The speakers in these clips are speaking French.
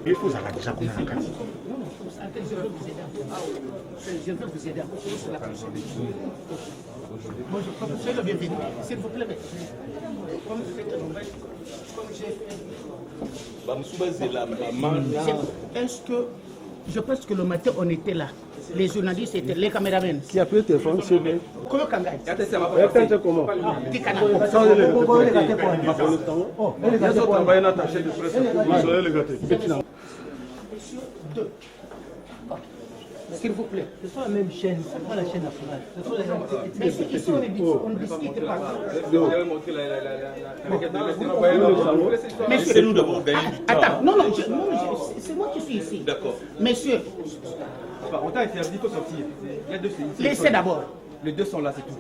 Il faut ça déjà qu'on a la carte. Je veux vous aider. Je veux vous aider. C'est la prochaine. Bonjour, soyez le bienvenu. S'il vous plaît. Comme vous faites comme j'ai fait. Est-ce que je pense que le matin on était là. Les journalistes étaient les caméramans. Qui a pris le téléphone, c'est bien. Comment Kangai? Comment? S'il vous plaît. Ce sont la même chaîne, ce n'est pas la chaîne nationale. Ce sont les gens Mais ici on ne discute pas. Mais c'est nous d'abord gagner du temps. Attends, non, c'est moi qui suis ici. D'accord. Messieurs, On t'a interdit, il faut sortir. Il y a deux séries. laissez d'abord. Les deux sont là, c'est tout.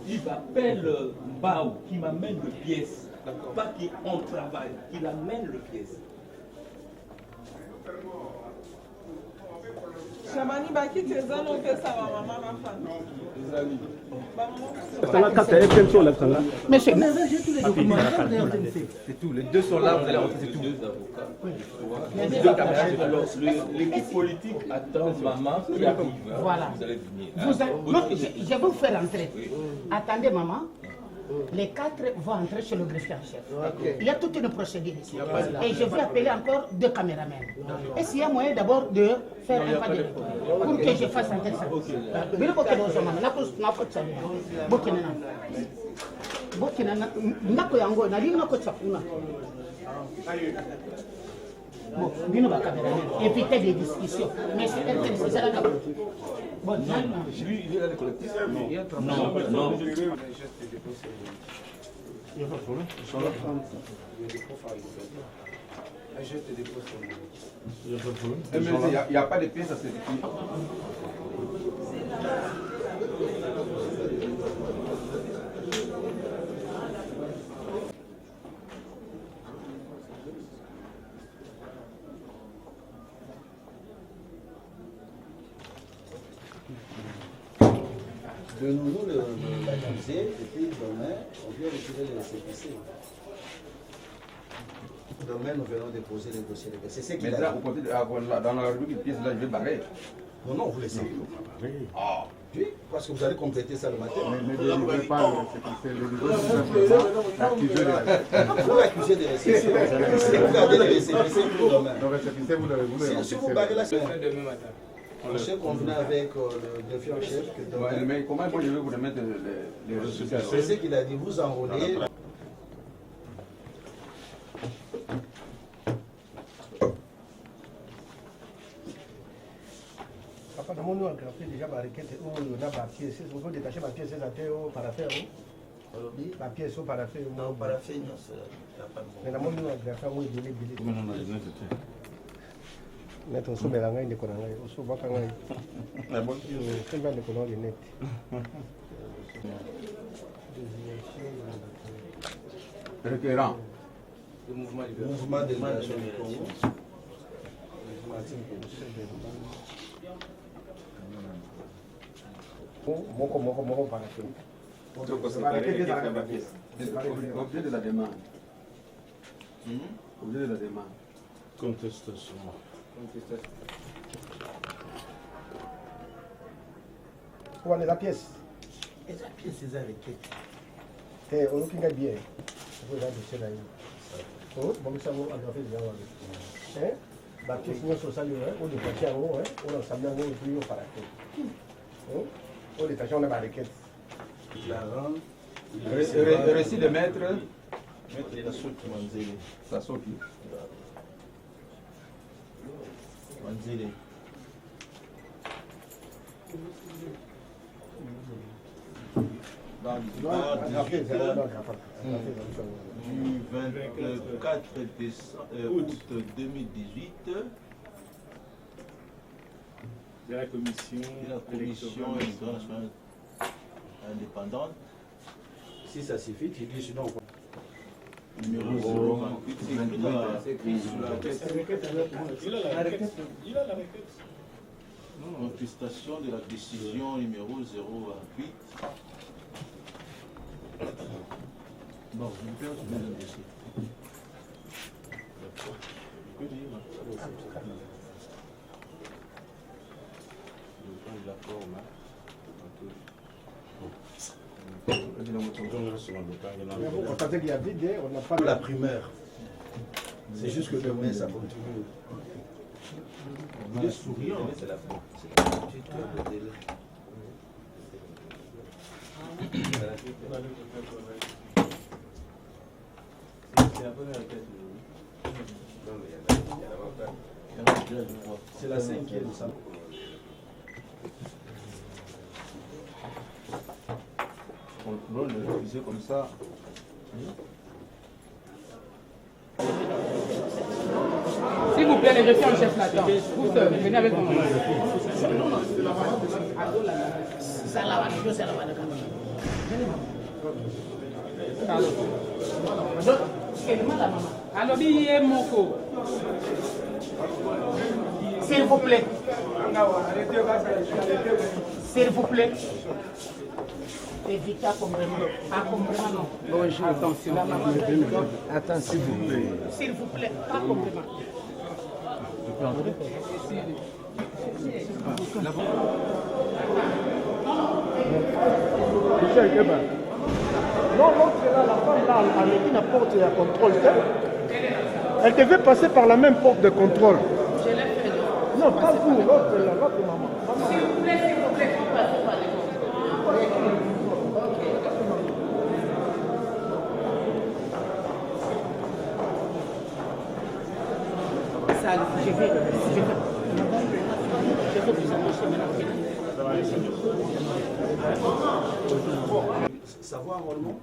Il appelle Bao qui m'amène le pièce. Pas qu'on travaille, qu'il amène le pièce. Shamani baki tezano pesa wa mama mafana. Monsieur, C'est tout. Les deux sont là, vous allez rentrer, c'est tout. Deux caméras. Alors, l'équipe politique attend maman qui arrive. voilà. Vous allez venir. Non, je vais vous faire entrer. Attendez, maman. Les quatre vont entrer chez le greffier en chef. Il y a toute une procédure ici. Et je vais appeler encore deux caméramans. Est-ce qu'il y a moyen d'abord de faire un pas de pour que je fasse entrer ça? Bon, bino ba caméraman. Évitez des discussions. Mais c'est ça là. Bon, Lui, il est là, le collectif. Non. Il n'y a pas de problème. Ils sont là. Il n'y a pas de problème. Il n'y a pas de pièces à cette équipe. De nouveau, l'accusé, et puis demain, on vient retirer les récépissés. Demain, nous venons déposer les dossiers. C'est ce qu'il a dit. Dans la rubrique de pièces, là, je vais barrer. Non, non, vous laissez. Ah, oui, parce que vous allez compléter ça le matin. Ne délivrez pas le Vous l'accusez des récépissés. Vous gardez les récépissés pour demain. Si vous barrez la semaine, on s'est convenu avec le greffier en chef que demain. Mais comment moi je vais vous remettre les récépissés? C'est ce qu'il a dit, vous enrôlez. Apparemment, nous avons déjà ma requête où on a ma pièce. On peut détacher ma pièce au paraffin. Ma pièce au paraffin. Non, paraffin, non, c'est pas bon. Mais nous avons graffé où il est Net on se met la main de Konanga, on se voit quand même. La bonne chose, c'est bien de Konanga net. Requérant. Le mouvement de libération du Congo. Moko paraffin. Objet de la demande. Objet de la demande. Contestation. Où est la pièce? Et la pièce, c'est la requête. On nous bien. Vous avez dit là. Oh, bon, ça va aggraver déjà. La pièce, nous sommes salués, on est parti en haut, on a samedi en haut et puis on paraffin. On est attaché, on a ma requête. Récit de maître. La soupe Manzeli. Ça saute. Zélé. Dans l'histoire du 24 août 2018 de la commission nationale indépendante. Si ça suffit, tu dis sinon. Numéro 028, c'est écrit sur la requête. Il a la requête. Contestation de la décision numéro 028. Bon, je vais faire le dossier. On pensait qu'il y a vide, on n'a pas La primeur. C'est juste que demain ça continue. Il est souriant. C'est la fin. C'est la petite de délai. C'est la cinquième, ça. On peut le réviser comme ça. S'il vous plaît, les greffiers en chef l'attend. Vous venez avec moi. Alors, s'il vous plaît. S'il vous plaît. Évitez accombrement, non. Bonjour, attention. Attends, s'il vous plaît. S'il vous plaît, accombrement. Non, l'autre, c'est là, la femme là, elle a mis la porte de contrôle. Elle devait passer par la même porte de contrôle. Je l'ai fait. Non, pas vous, l'autre, l'autre maman. S'il vous plaît, vous passez par les je vais vous annoncer maintenant. Savoir enrôlement?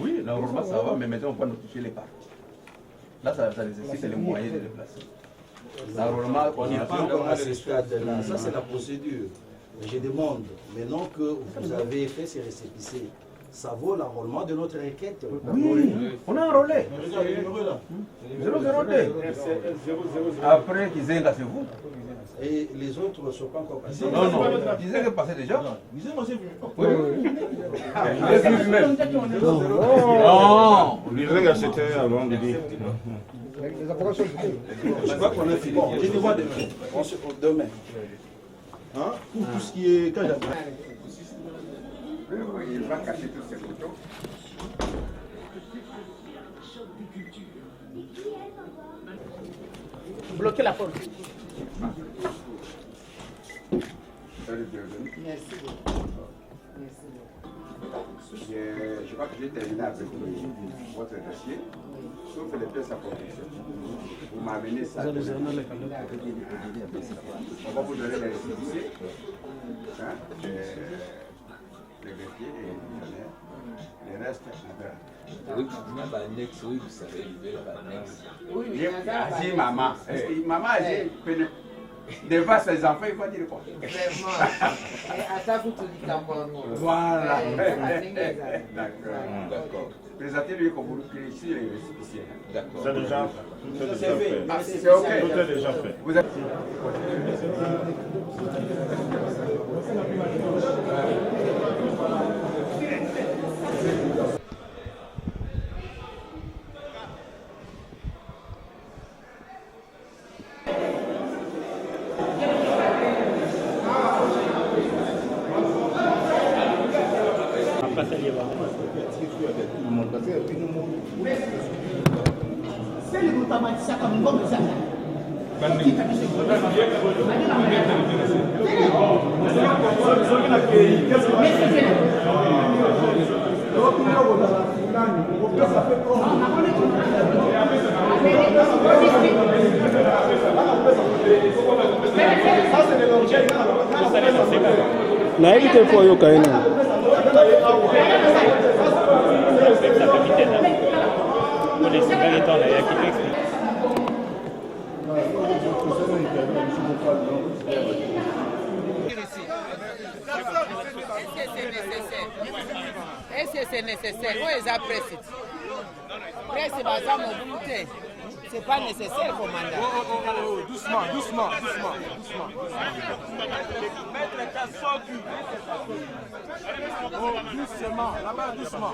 Oui, l'enrôlement ça va, mais maintenant on va notifier les parties. Là, ça nécessite les moyens de déplacer. L'enrôlement, On n'est pas encore à ce stade-là. Ça, c'est la procédure. Mais je demande, maintenant que vous avez fait ces récépissés, ça vaut l'enrôlement de notre requête. Oui, on a enrôlé. 002. Après Kizenga, c'est vous. Et les autres ne sont pas encore passés. Non, non. Kizenga est passé déjà. Oui. Non, l'Israël c'était avant de dire. Les avocats sont Je crois qu'on a fini. Je te vois demain. Demain. Hein? Pour tout ce qui est. Quand il va cacher toutes ces photos. Bloquez la porte. Merci beaucoup. Je crois que j'ai terminé avec votre dossier, sauf les pièces à protection. Vous m'amenez ça. On va vous donner les récépissés, les greffiers et les restes. Oui, vous savez, Oui, j'ai maman. Maman, j'ai devant ses enfants, il faut dire quoi? Voilà. D'accord. Présentez-lui comme vous le ici les récépissés. D'accord. C'est déjà fait. C'est ok. Tout est déjà fait. Vous êtes... Merci. nayebi te mpo oyoka ye nani Est-ce que c'est nécessaire? Où est la presse? Presse, c'est pas nécessaire, commandant. Doucement. Doucement, là-bas, doucement.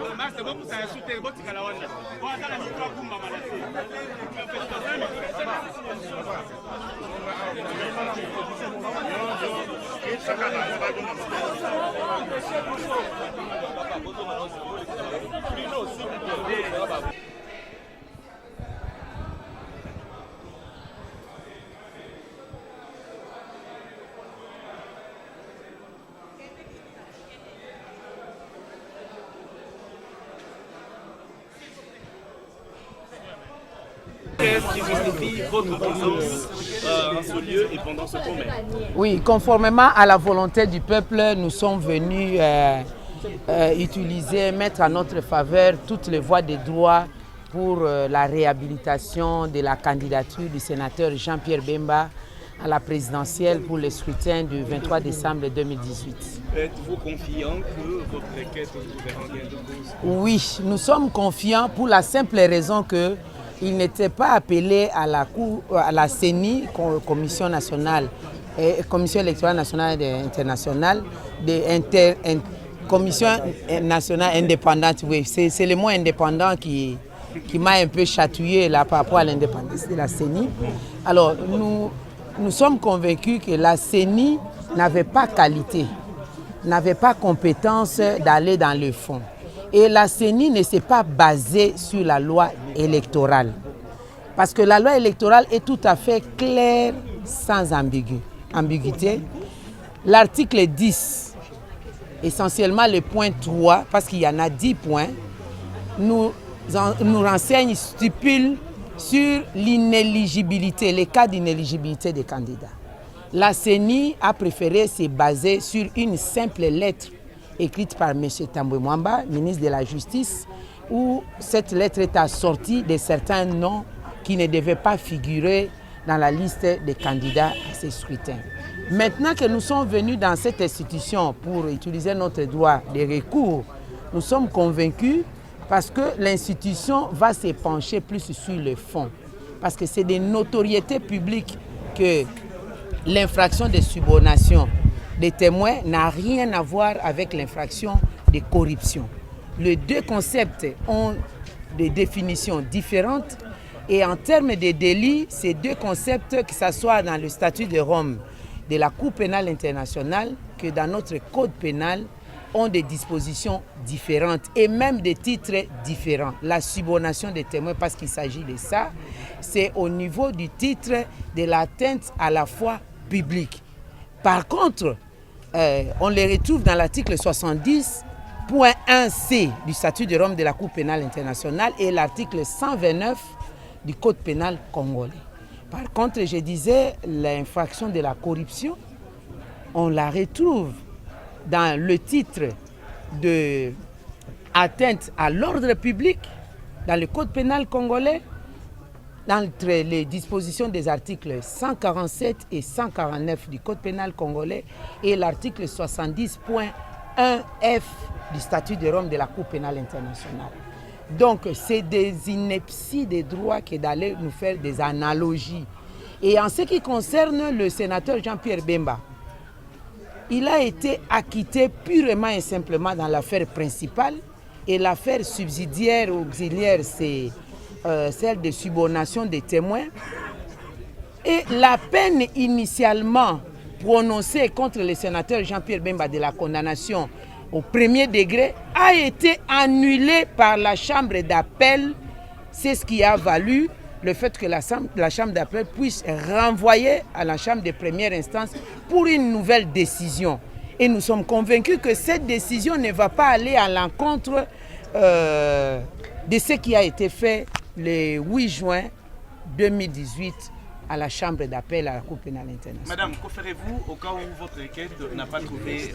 Qu'est-ce qui justifie votre présence en ce lieu et pendant ce combat? Oui, conformément à la volonté du peuple, nous sommes venus mettre à notre faveur toutes les voies de droit pour la réhabilitation de la candidature du sénateur Jean-Pierre Bemba à la présidentielle pour le scrutin du 23 décembre 2018. Êtes-vous confiant que votre requête verra gain de cause? Oui, nous sommes confiants pour la simple raison que il n'était pas appelé à la CENI, Commission électorale nationale et internationale, Commission nationale indépendante. Oui, c'est le mot indépendant qui m'a un peu chatouillé là par rapport à l'indépendance de la CENI. Alors, nous sommes convaincus que la CENI n'avait pas qualité, n'avait pas compétence d'aller dans le fond. Et la CENI ne s'est pas basée sur la loi électorale. Parce que la loi électorale est tout à fait claire, sans ambiguïté. L'article 10, essentiellement le point 3, parce qu'il y en a 10 points, nous renseigne, stipule sur l'inéligibilité, les cas d'inéligibilité des candidats. La CENI a préféré se baser sur une simple lettre écrite par M. Tambwe Mwamba, ministre de la Justice, où cette lettre est assortie de certains noms qui ne devaient pas figurer dans la liste des candidats à ces scrutins. Maintenant que nous sommes venus dans cette institution pour utiliser notre droit de recours, nous sommes convaincus parce que l'institution va se pencher plus sur le fond. Parce que c'est de notoriété publique que l'infraction de subornation des témoins n'a rien à voir avec l'infraction de corruption. Les deux concepts ont des définitions différentes et en termes de délits, ces deux concepts, que ce soit dans le statut de Rome de la Cour pénale internationale que dans notre code pénal, ont des dispositions différentes et même des titres différents. La subornation des témoins, parce qu'il s'agit de ça, c'est au niveau du titre de l'atteinte à la foi publique. Par contre, on les retrouve dans l'article 70.1c du statut de Rome de la Cour pénale internationale et l'article 129 du Code pénal congolais. Par contre, je disais, l'infraction de la corruption, on la retrouve dans le titre de atteinte à l'ordre public, dans le Code pénal congolais, entre les dispositions des articles 147 et 149 du Code pénal congolais et l'article 70.1f du statut de Rome de la Cour pénale internationale. Donc, c'est des inepties des droits que d'aller nous faire des analogies. Et en ce qui concerne le sénateur Jean-Pierre Bemba, il a été acquitté purement et simplement dans l'affaire principale et l'affaire subsidiaire ou auxiliaire, c'est celle de subornation des témoins. Et la peine initialement prononcée contre le sénateur Jean-Pierre Bemba de la condamnation au premier degré a été annulée par la chambre d'appel. C'est ce qui a valu le fait que la chambre d'appel puisse renvoyer à la chambre de première instance pour une nouvelle décision. Et nous sommes convaincus que cette décision ne va pas aller à l'encontre de ce qui a été fait le 8 juin 2018 à la chambre d'appel à la Cour pénale internationale. Madame, que ferez-vous au cas où votre requête n'a pas trouvé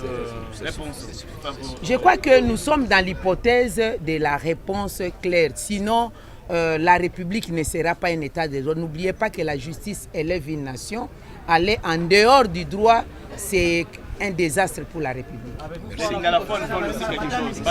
réponse favorable? Je crois que nous sommes dans l'hypothèse de la réponse claire. Sinon, la République ne sera pas un état de droit. N'oubliez pas que la justice élève une nation. Aller en dehors du droit, c'est un désastre pour la République. Les lingalaphones veulent aussi quelque chose.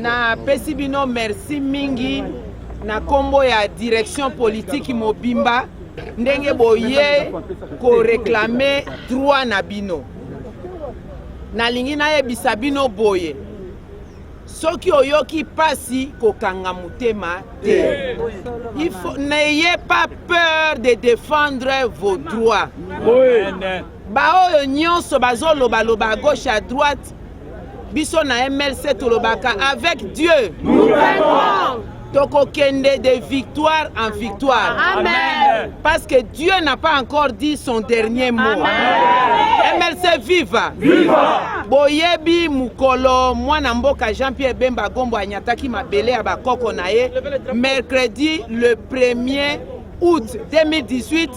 Na pesi bino merci mingi na kombo ya direction politique mobimba ndenge boye ko réclamer droit na bino na lingi na yebisa bino boye soki oyoki pasi ko kanga mutema te. Il faut n'ayez pas peur de défendre vos droits. Ba oyo nyonso bazoloba loba à gauche à droite. Biso na MLC Tolobaka, avec Dieu, nous vaincrons. tokokende de victoire en victoire. Amen. Parce que Dieu n'a pas encore dit son dernier mot. MLC viva. Viva. Boyebi mukolo mwana mboka Jean-Pierre Bemba Gombo anyataki mabele ya bakoko na ye mercredi le 1er août 2018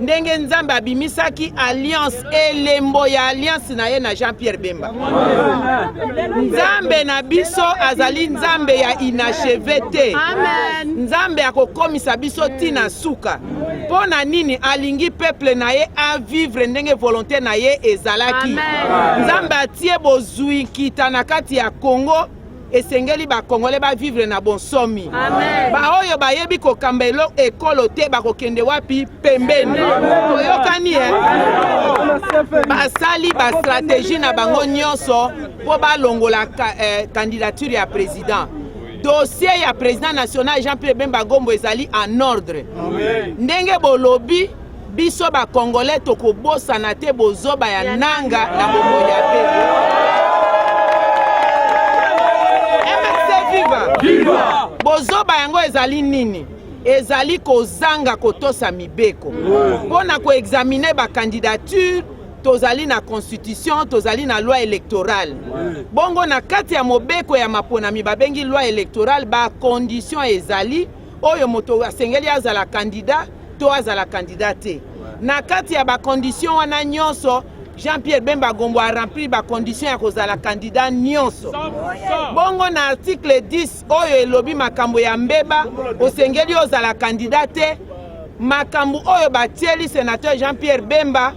ndenge nzambe abimisaki alliance elembo ya alliance na ye na Jean-Pierre Bemba. Nzambe na biso azali nzambe ya inachevé te. Amen. Nzambe akokomisa biso tina suka. Pona nini alingi peuple na ye a vivre ndenge volonté na ye ezalaki. Amen. Nzambe atie bozui kita na kati ya Congo esengeli ba Congolais ba vivre na bonsomi. Amen. Ba oyo bayebi ko kambelo ekolo te bakokende wapi pembeni. Oyokani basali ba stratégie na bango nyonso po balongola candidature ya président. Dossier ya président national Jean-Pierre Bemba Gombo ezali en ordre. Amen. Ndenge bolobi biso ba Congolais tokobosana te bozoba ya nanga na bomoya te. Viva! Bozoba yango ezali nini? Ezali kozanga kotosa mibeko. Pona ko examiner ba candidature, tozali na constitution, tozali na loi électorale. Bongo na kati ya mobeko ya mapona mibabengi loi électorale ba condition ezali oyo moto asengeli azala candidat to azala candidate. Na kati ya ba condition wana nyonso Jean-Pierre Bemba Gombo a rempli ba condition ya kozala candidat nyonso. Bongo na article 10 oyo elobi makambo ya mbeba osengeli ozala candidate makambo oyo batieli sénateur Jean-Pierre Bemba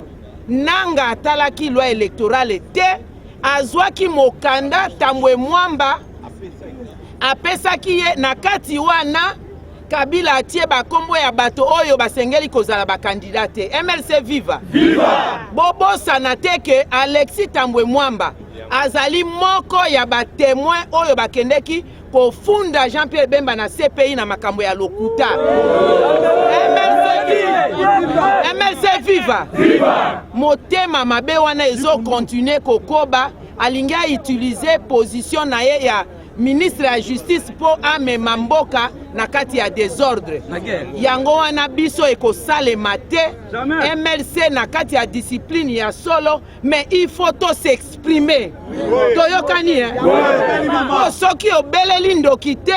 nanga atalaki loi électorale te azwaki mokanda Tambwe Mwamba apesaki ye na kati wana Kabila atie bakombo ya bato oyo basengeli kozala ba candidate. MLC viva. Viva. Bobo sanateke Alexis Tambwe Mwamba azali moko ya ba témoin oyo bakendeki kofunda Jean-Pierre Bemba na CPI na makambo ya lokuta. MLC viva. Viva. Motema mabe wana ezo continuer kokoba alingi utiliser position na ye ya ministre ya justice po amema mboka na kati ya désordre. Yango wana biso ekosalema te. MLC na kati ya discipline ya solo, mais il faut to s'exprimer. Toyokani soki obeleli ndoki te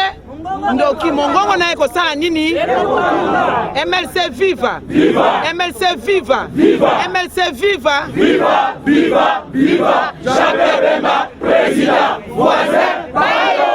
ndoki mongongo na ekosala nini? MLC viva. Viva. MLC viva. Viva. MLC viva. Viva. Viva. Viva. Jean-Pierre Bemba, président. Voisin.